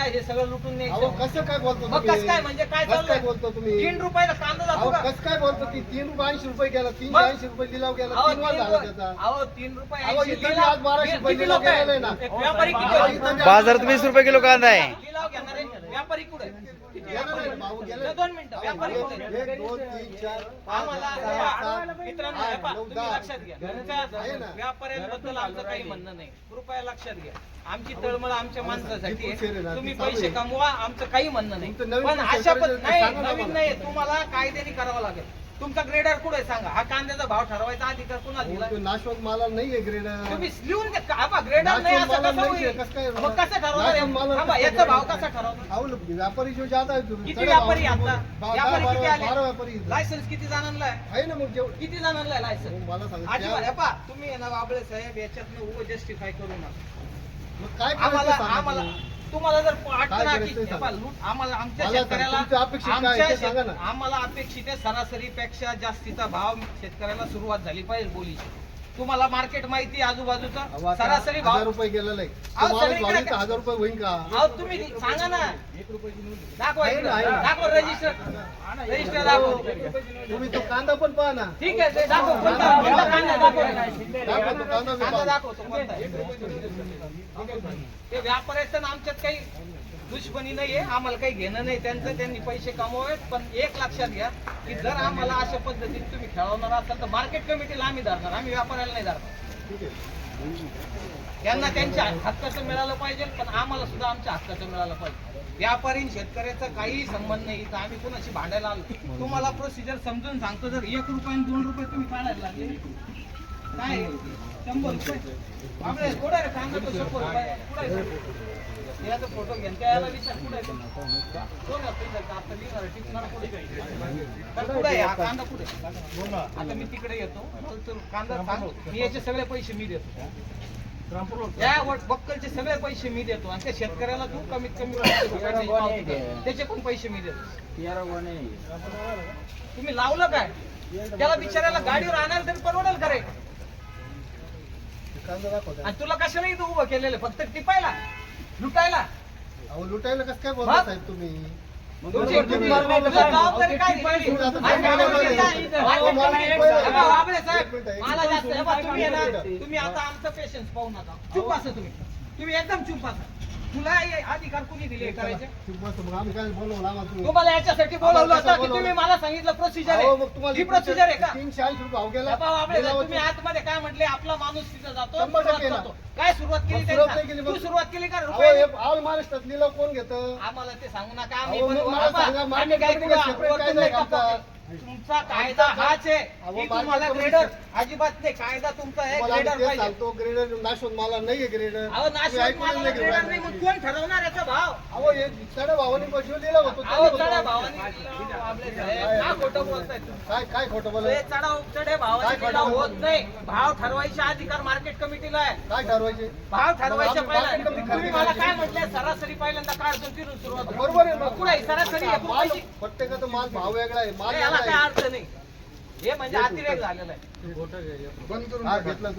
काय हे सगळं लुटून अहो न्यायचं कसं काय बोलतो मग कसं काय म्हणजे काय कसं काय चाललंय बोलतो तुम्ही 3 रुपयाला कांदा जातो अहो का कसं काय बोलतो की 3 रुपये 80 रुपये गेला मग? 380 रुपये लिलाव गेला अहो 3 वर झाला त्याचा 3 रुपये अहो, 80 इथं लिलाव. आज 1200 रुपये किती लिलाव लोक आहेत? गेलेला आहे ना. एक व्यापारी किती अहो, आहेत? इथं बाजारात 20 रुपये किलो कांदा आहे. लिलाव घेणारे व्यापारी कुठे किती गेला व्यापारी नाही, भाऊ गेला. 2 मिनिटं व्यापारी कुठे 1 2 3 4 आम्हाला 5 6 7 मित्रांनो आठ, हे पहा, नऊ, तुम्ही दहा. लक्षात घ्या आहे ना. व्यापाऱ्यांबद्दल आमचं काही म्हणणं नाही कृपया लक्षात घ्या आमची तळमळ आमच्या माणसासाठी ही पुढची आहे ना, आहे. तुम्ही ती चालू पैसे आहे. कमवा आमचं काही म्हणणं नाही तुमचं नवीन पण procedure अशा करायचं नाही सांगा ना नवीन मला. नाही तुम्हाला कायद्याने करावं लागेल तुमचा ग्रेडर कुठे सांगा हा कांद्याचा भाव ठरवायचा अधिकार कुणाला दिला तो नाशवंत माला नाहीये ग्रेड तुम्ही लिहून द्या हा ग्रेडर नाही असं नाशवंत कसं माल होईल नाहीये, कसं काय? मग कसं ठरवणार आहे? नाशवंत माल थांबा, कसं याचा भाव काय? कसा ठरवणार अहो व्यापारी जो ज्यादा आहे तुम्ही किती व्यापारी आता व्यापारी किती 12 आले व्यापारी लायसन्स किती जणांना आहे आहे ना मग जेवढं किती जणांना आहे लायसन्स मला सांगा अजिबात हे पहा, तुम्ही आहे ना बाबळे साहेब याच्यातनं उभं जस्टिफाय करू नका मग काय आम्हाला करायचं सांगा आम्हाला तुम्ही. तुम्हाला जर वाटतं ना करायचं की ते हे सांगा. पहा, लूट आम्हाला आमच्या मला सांगा, शेतकऱ्याला तुमचं अपेक्षित काय आहे ते आमच्या सांगा ना. आम्हाला अपेक्षित आहे सरासरीपेक्षा जास्तीचा भाव शेतकऱ्याला सुरुवात झाली पाहिजे बोलीची तुम्हाला मार्केट माहिती आहे आजूबाजूचा अहो, आता सरासरी 1000 भाव रुपये गेलेला आहे अहो, तो माणूस सगळीकडे भावी तर काय? 1000 रुपये होईल का अहो तुम्ही सांगा ना दाखवा आहे इकडं. ना, आहे ना. दाखवा रजिस्टर दाखव तुम्ही तो कांदा पण पहा ना ठीक आहे ते दाखव कोणता कांदा दाखव दाखवा तो कांदा बी कांदा पहा. दाखवतो कोणता आहे. ते व्यापाऱ्याचं ना आमच्यात काही दुश्मनी नाहीये आम्हाला काही घेणं नाही त्यांचं त्यांनी पैसे कमवावेत पण एक लक्षात घ्या की जर आम्हाला अशा पद्धतीने तुम्ही खेळवणार असाल तर मार्केट कमिटीला आम्ही धरणार आम्ही व्यापाऱ्याला नाही धरणार ठीक आहे त्यांना त्यांच्या हक्काचं मिळालं पाहिजे पण आम्हाला सुद्धा आमच्या हक्काचं मिळालं पाहिजे व्यापारी आणि शेतकऱ्याचा काही संबंध नाही तर आम्ही कोणाशी भांडायला आलो तुम्हाला प्रोसिजर समजून सांगतो जर 1 रुपये आणि 2 रुपये तुम्ही काढायला लागले काय आहे? 100 रुपये आपले कुठे आहे कांदा तो 100 रुपये कुठे आहे याचा फोटो घेऊन त्याला विचार कुठे आहे कोण आहे तुझं? आता लिहिणार आहे, टिपणार कुठे तर कुठे आहे हा कांदा कुठे आहे? आता मी तिकडे येतो मला तो कांदा सांग मी याचे सगळे पैसे मी देतो या बक्कलचे सगळे पैसे मी देतो आणि त्या शेतकऱ्याला तू कमीत कमी 500 रुपयाची पावती दे. त्याचे पण पैसे मी देतो तुम्ही लावलं काय त्याला बिचारायला गाडीवर आणायला तरी परवडेल का रे कांदा दाखवा आणि तुला कशाला इथं उभं केलेलं फक्त टिपायला लुटायला अहो लुटायला कसं काय बोलता साहेब तुम्ही तुमची जबाबदारी काय दिलेली? बाबळे साहेब, मला जास्त हे बघा, तुम्ही आहे ना, तुम्ही आता आमचं पेशन्स पाहू नका चुप असं तुम्ही एकदम चुप असं तुला हे अधिकार कुणी दिले करायचे मग आम्ही काय बोलवलं आम्हाला तुम्ही तुम्हाला याच्यासाठी बोलवलं होतं की तुम्ही मला सांगितलं प्रोसिजर अहो, आहे मग तुम्हाला ही प्रोसिजर आहे का 380 रुपये भाव गेला हे पहा, बाबळे साहेब, गेला तुम्ही आतमध्ये काय म्हटले आपला माणूस तिथं जातो 100% सुरुवात ना. करतो. काय सुरुवात केली मग त्यांनी सुरुवात नाही सांग. केली तू मग. सुरुवात केली का अहो रुपये हे ऑल महाराष्ट्रात लिलाव कोण घेतं आम्हाला ते सांगू नका आम्ही अहो, पण मग मला बाबा, सांगा, आम्ही market काही committee पुढं चा separate वरतून कायदा नाही आहे टाकत. आमचा. तुमचा कायदा हाच आहे अहो, की market तुम्हाला committee ग्रेडर अजिबात नाही कायदा तुमचा आहे मला आम्ही ग्रेडर तेच पाहिजे सांगतो ग्रेडर नाशवंत माला नाहीये ग्रेडर अहो नाशिक मला ग्रेडर नाही मग कोण ठरवणार याचा भाव अहो हे चढ भावाने पैसे दिला होतो अहो चढ्या भावाने आपले साहेब, का खोटं बोलताय तुम्ही? काय काय खोटं बोला हे चढ्या भावाने काय लिलाव खोटं होत नाही भाव ठरवायचे अधिकार मार्केट कमिटीला आहे काय ठरवायचे भाव ठरवायच्या मग पहिला आम्ही market committee तुम्ही मला काय म्हटले सरासरी पहिल्यांदा काढतो फिरून सुरुवात होईल. बरोबर आहे मग. कुठे आहे? सरासरी आहे, कुठं माल पैसे? प्रत्येकाचा माल भाव वेगळा आहे माल याला वेगळा काय आहे अर्थ नाही हे म्हणजे अतिरेक झालेला आहे बंद करून घेतला